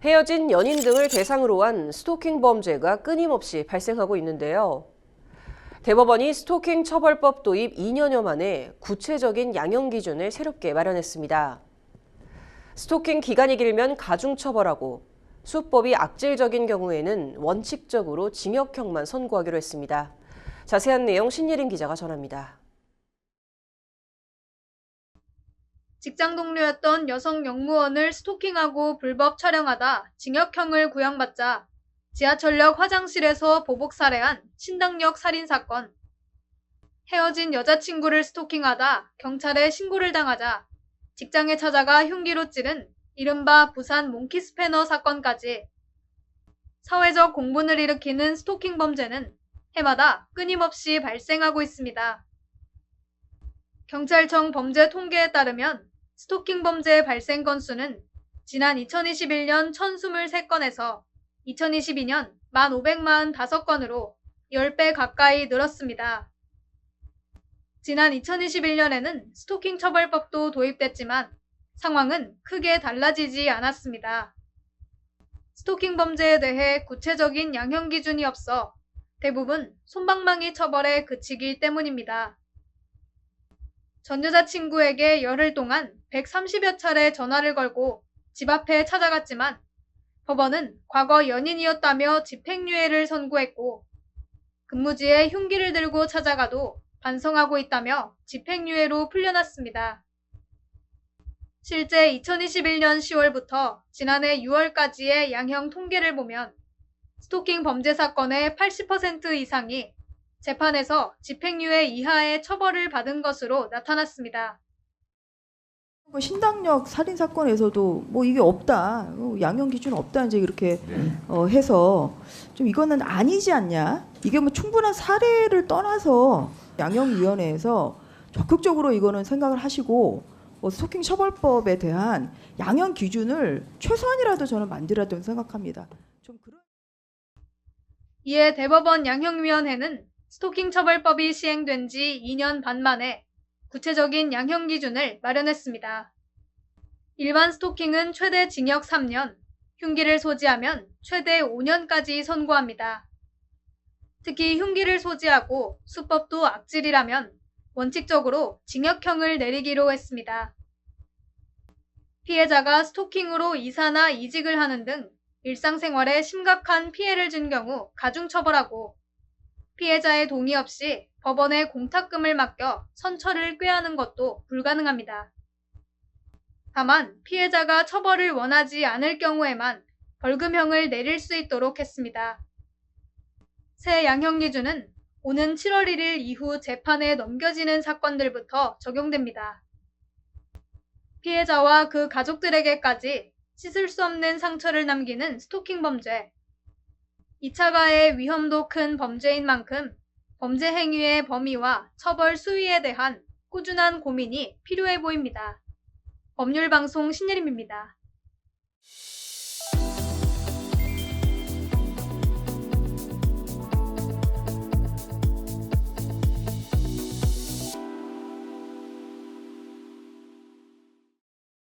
헤어진 연인 등을 대상으로 한 스토킹 범죄가 끊임없이 발생하고 있는데요. 대법원이 스토킹 처벌법 도입 2년여 만에 구체적인 양형 기준을 새롭게 마련했습니다. 스토킹 기간이 길면 가중처벌하고 수법이 악질적인 경우에는 원칙적으로 징역형만 선고하기로 했습니다. 자세한 내용 신예린 기자가 전합니다. 직장 동료였던 여성 영무원을 스토킹하고 불법 촬영하다 징역형을 구형받자 지하철역 화장실에서 보복 살해한 신당역 살인 사건, 헤어진 여자친구를 스토킹하다 경찰에 신고를 당하자 직장에 찾아가 흉기로 찌른 이른바 부산 몽키 스패너 사건까지 사회적 공분을 일으키는 스토킹 범죄는 해마다 끊임없이 발생하고 있습니다. 경찰청 범죄 통계에 따르면 스토킹 범죄 발생 건수는 지난 2021년 1023건에서 2022년 1545건으로 10배 가까이 늘었습니다. 지난 2021년에는 스토킹 처벌법도 도입됐지만 상황은 크게 달라지지 않았습니다. 스토킹 범죄에 대해 구체적인 양형 기준이 없어 대부분 솜방망이 처벌에 그치기 때문입니다. 전 여자친구에게 열흘 동안 130여 차례 전화를 걸고 집 앞에 찾아갔지만 법원은 과거 연인이었다며 집행유예를 선고했고 근무지에 흉기를 들고 찾아가도 반성하고 있다며 집행유예로 풀려났습니다. 실제 2021년 10월부터 지난해 6월까지의 양형 통계를 보면 스토킹 범죄 사건의 80% 이상이 재판에서 집행유예 이하의 처벌을 받은 것으로 나타났습니다. 신당역 살인 사건에서도 뭐 이게 없다, 양형 기준 없다 이제 이렇게 해서 좀 이거는 아니지 않냐? 이게 뭐 충분한 사례를 떠나서 양형위원회에서 적극적으로 이거는 생각을 하시고 스토킹 처벌법에 대한 양형 기준을 최소한이라도 저는 만들어야 된다고 생각합니다. 좀 그런. 이에 대법원 양형위원회는 스토킹 처벌법이 시행된 지 2년 반 만에 구체적인 양형 기준을 마련했습니다. 일반 스토킹은 최대 징역 3년, 흉기를 소지하면 최대 5년까지 선고합니다. 특히 흉기를 소지하고 수법도 악질이라면 원칙적으로 징역형을 내리기로 했습니다. 피해자가 스토킹으로 이사나 이직을 하는 등 일상생활에 심각한 피해를 준 경우 가중처벌하고 피해자의 동의 없이 법원에 공탁금을 맡겨 선처를 꾀하는 것도 불가능합니다. 다만 피해자가 처벌을 원하지 않을 경우에만 벌금형을 내릴 수 있도록 했습니다. 새 양형 기준은 오는 7월 1일 이후 재판에 넘겨지는 사건들부터 적용됩니다. 피해자와 그 가족들에게까지 씻을 수 없는 상처를 남기는 스토킹 범죄. 2차 가해의 위험도 큰 범죄인 만큼 범죄 행위의 범위와 처벌 수위에 대한 꾸준한 고민이 필요해 보입니다. 법률방송 신예림입니다.